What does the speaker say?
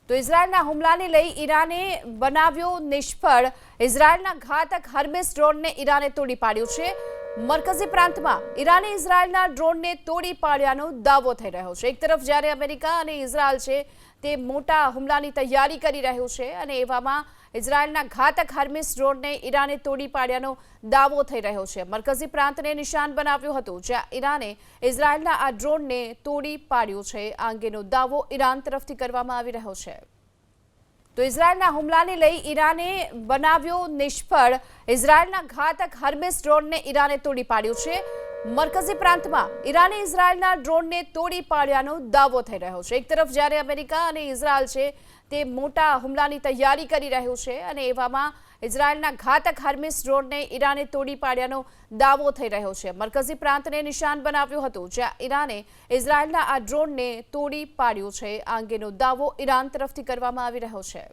તો ઇઝરાયલના હુમલાને લઈ ઈરાને બનાવ્યો નિષ્ફળ ઇઝરાયલના ઘાતક હર્મેસ ડ્રોનને ઈરાને તોડી પાડ્યું છે। મરકઝી પ્રાંતમાં ઈરાને ઇઝરાયલના ડ્રોનને તોડી પાડ્યાનો દાવો થઈ રહ્યો છે। એક તરફ જ્યારે અમેરિકા અને ઇઝરાયલ છે તે મોટા હુમલાની તૈયારી કરી રહ્યું છે અને એવામાં ઇઝરાયલના ઘાતક હર્મેસ ડ્રોનને ઈરાને તોડી પાડ્યાનો દાવો થઈ રહ્યો છે। મરકઝી પ્રાંતને નિશાન બનાવ્યું હતું જ્યાં ઈરાને ઇઝરાયલના આ ડ્રોનને તોડી પાડ્યું છે। આ અંગેનો દાવો ઈરાન તરફથી કરવામાં આવી રહ્યો છે। તો ઇઝરાયલના હુમલાને લઈ ઈરાને બનાવ્યો નિષ્ફળ ઇઝરાયલના ઘાતક હર્મેસ ડ્રોનને ઈરાને તોડી પાડ્યું છે। મરકઝી પ્રાંતમાં ઈરાને ઇઝરાયલના ડ્રોનને તોડી પાડ્યાનો દાવો થઈ રહ્યો છે। એક તરફ જ્યારે અમેરિકા અને ઇઝરાયલ છે તે મોટા હુમલાની તૈયારી કરી રહ્યું છે અને એવામાં ઇઝરાયલના ઘાતક હર્મેસ ડ્રોનને ઈરાને તોડી પાડ્યાનો દાવો થઈ રહ્યો છે। મરકઝી પ્રાંતને નિશાન બનાવ્યું હતું જ્યાં ઈરાને ઇઝરાયલના આ ડ્રોનને તોડી પાડ્યું છે। આ અંગેનો દાવો ઈરાન તરફથી કરવામાં આવી રહ્યો છે।